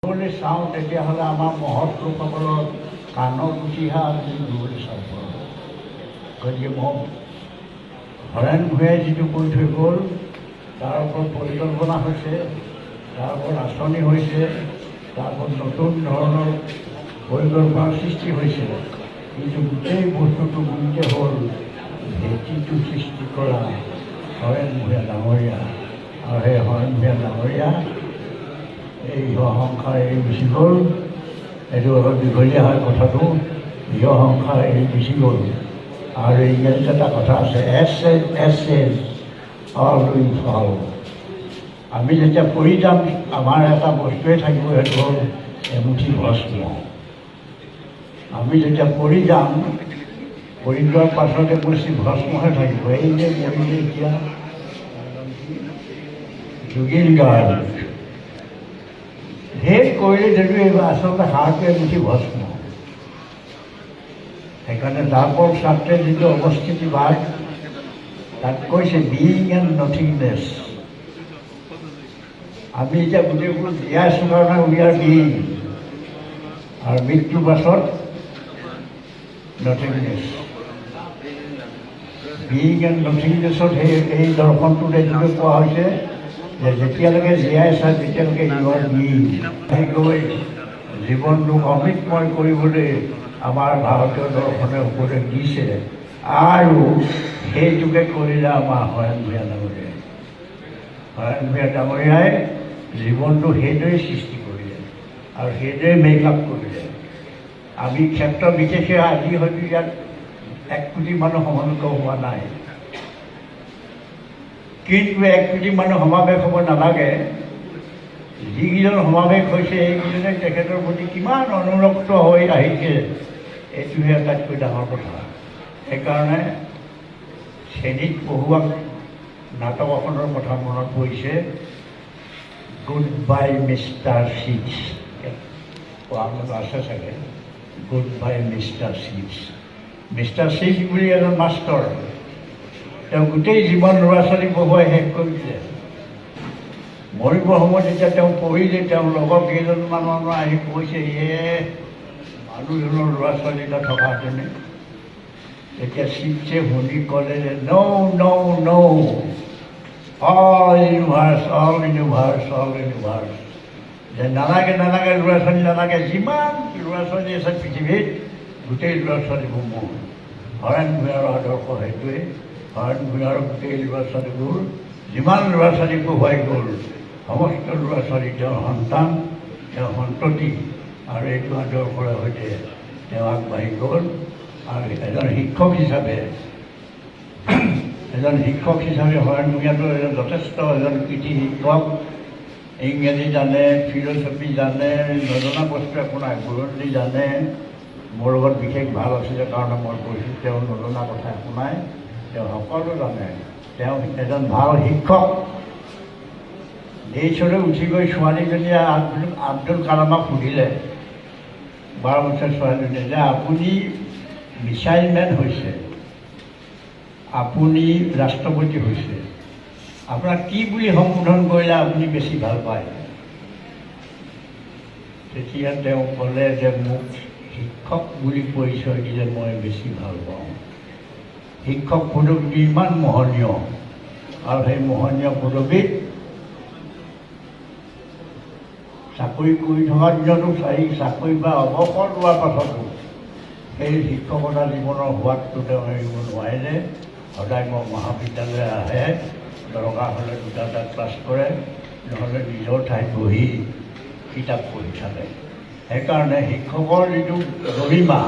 বুলি চাওঁ তেতিয়াহ'লে আমাৰ মহৎ লোকসকলৰ কাণৰ পুঠিহে আমি দূৰলৈ চাব পাৰোঁ। গতিকে মই হৰেণ ভূঞাই যিটো কৈ থৈ গ'ল তাৰ ওপৰত পৰিকল্পনা হৈছে, তাৰ ওপৰত আঁচনি হৈছে, তাৰ ওপৰত নতুন ধৰণৰ পৰিকল্পনাৰ সৃষ্টি হৈছে। কিন্তু গোটেই বস্তুটো গুৰুত্ব হ'ল ভেটিটো সৃষ্টি কৰা হৰেণ ভূঞা ডাঙৰীয়া। আৰু সেই হৰেণ ভূঞা ডাঙৰীয়া এই সংসাৰ এৰি গুচি গ'ল। এইটো অলপ দীঘলীয়া হয় কথাটো। সংসাৰ এৰি গুচি গ'ল। আৰু ইংৰাজীত এটা কথা আছে, অল উইল ফল। আমি যেতিয়া পৰি যাম আমাৰ এটা বস্তুৱে থাকিব, সেইটো হ'ল এমুঠি ভস্ম। আমি যেতিয়া পৰি যাম, পৰি যোৱাৰ পাছত এমুঠি ভস্মহে থাকিব। এই যে মৰিলে এতিয়া জুগিল গাৰ্ড ঢেৰ কৰিলে যদিও এইবাৰ আচলতে সাৰটো এমুঠি ভস্ম। সেইকাৰণে জাপৰ ছাত্ৰে যিটো অৱস্থিতিবাদ তাত কৈছে বিইং এণ্ড নথিংনেছ। আমি এতিয়া গোটেইবোৰ জীয়াই আছোঁ কাৰণে উই আৰ বিইং, আৰু মৃত্যুৰ পাছত নথিংনেছ। বিইং এণ্ড নথিংনেছত এই দৰ্শনটোতে যিটো কোৱা হৈছে যে যেতিয়ালৈকে জীয়াই আছা তেতিয়ালৈকে ইউ আৰ বিইং। গৈ জীৱনটোক অমৃতময় কৰিবলৈ আমাৰ ভাৰতীয় দৰ্শনে উপদেশ দিছে, আৰু সেইটোকে কৰিলে আমাৰ হৰেণ ভূঞা ডাঙৰীয়াই। হৰেণ ভূঞা ডাঙৰীয়াই জীৱনটো সেইদৰে সৃষ্টি কৰিলে আৰু সেইদৰে মেকআপ কৰিলে। আমি ক্ষেত্ৰ বিশেষে আজি হয়তো ইয়াত 1 কোটি মানুহ সমাবেশ হোৱা নাই, কিন্তু 1 কোটি মানুহ সমাৱেশ হ'ব নালাগে। যিকেইজন সমাৱেশ হৈছে এইকেইজনে তেখেতৰ প্ৰতি কিমান অনুৰক্ত হৈ আহিছে, এইটোহে আটাইতকৈ ডাঙৰ কথা। সেইকাৰণে শ্ৰেণীত পঢ়ুৱা নাটক এখনৰ কথা মনত পৰিছে, গুড বাই মিষ্টাৰ চিপছ। পঢ়াত আছে চাগে, good bye mister chips. Mister chips বুলি এজন মাষ্টৰ, তেওঁ গোটেই জীৱন ল'ৰা ছোৱালী পঢ়ুৱাই শেষ কৰি দিলে। মৰিবৰ সময়ত যেতিয়া তেওঁ পঢ়িলে, তেওঁৰ লগৰ কেইজনমান মানুহ আহি কৈছে, মানুহজনৰ ল'ৰা ছোৱালী এটা থকাহেঁতেনে। তেতিয়া চিপছে শুনি ক'লে যে ন', অল ইউনিভাৰ্ছ, যে নালাগে ল'ৰা ছোৱালী নালাগে, যিমান ল'ৰা ছোৱালী আছে পৃথিৱীত গোটেই ল'ৰা ছোৱালীবোৰ মোৰ। হৰেণ ভূঞাৰ আদৰ্শ সেইটোৱে। হৰেণ ভূঞাৰ গোটেই ল'ৰা ছোৱালীবোৰ যিমান ল'ৰা ছোৱালী পঢ়ুৱাই গ'ল, সমস্ত ল'ৰা ছোৱালী তেওঁৰ সন্তান, তেওঁৰ সন্ততি, আৰু এইটো আদৰ্শৰ সৈতে তেওঁ আগবাঢ়ি গ'ল। আৰু এজন শিক্ষক হিচাপে হৰেণ ভূঞাটো যথেষ্ট এজন কৃতি শিক্ষক। ইংৰাজী জানে, ফিলচফি জানে, নজনা বস্তু একো নাই, বুৰঞ্জী জানে। মোৰ লগত বিশেষ ভাল আছিলে কাৰণে মই কৈছোঁ, তেওঁ নজনা কথা একো নাই, তেওঁ সকলো জানে। তেওঁ এজন ভাল শিক্ষক। এইচলৈ উঠি গৈ ছোৱালীজনীয়ে আব্দুল কালামক সুধিলে, 12 বছৰ ছোৱালীজনীয়ে, যে আপুনি মিছাইল মেন হৈছে, আপুনি ৰাষ্ট্ৰপতি হৈছে, আপোনাক কি বুলি সম্বোধন কৰিলে আপুনি বেছি ভাল পায়? তেতিয়া তেওঁ ক'লে যে মোক শিক্ষক বুলি পৰিচয় দিলে মই বেছি ভাল পাওঁ। শিক্ষক পদবীটো ইমান মোহনীয়, আৰু সেই মোহনীয় পদবীত চাকৰি কৰি থকা দিনতো চাকৰি বা অৱসৰ লোৱাৰ পাছতো সেই শিক্ষকতা জীৱনৰ সোৱাদটো তেওঁ এৰিব নোৱাৰিলে। সদায় মই মহাবিদ্যালয় আহে, দৰকাৰ হ'লে 2টা ক্লাছ কৰে, নহ'লে নিজৰ ঠাইত বহি কিতাপ পঢ়ি থাকে। সেইকাৰণে শিক্ষকৰ যিটো গৰিমা,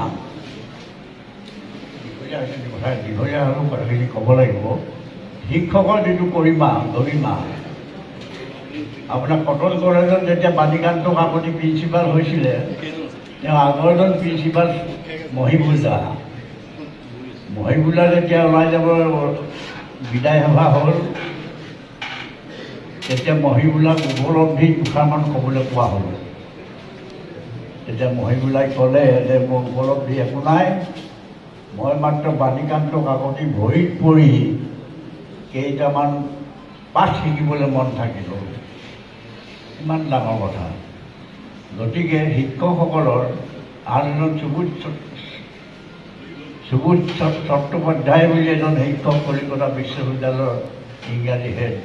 দীঘলীয়া হ'লেও কথাখিনি ক'ব লাগিব। শিক্ষকৰ যিটো গৰিমা, আপোনাৰ কটন কলেজত যেতিয়া বাণীকান্ত কাকতি প্ৰিন্সিপাল হৈছিলে, তেওঁ আগৰজন প্ৰিন্সিপাল মহিবুল্লা যেতিয়া ওলাই যাব বিদায় সভা হ'ল, তেতিয়া মহিবুল্লাক উপলব্ধি দুষাৰমান ক'বলৈ কোৱা হ'ল। তেতিয়া মহিবুল্লাই ক'লে যে মোৰ উপলব্ধি একো নাই, মই মাত্ৰ বাণীকান্ত কাকতি ভৰিত পৰি কেইটামান পাঠ শিকিবলৈ মন থাকিল। ইমান ডাঙৰ কথা। গতিকে শিক্ষকসকলৰ আন এজন সুবোধ চট্টোপাধ্যায় বুলি এজন শিক্ষক কলিকতা বিশ্ববিদ্যালয়ৰ ইংৰাজী হেড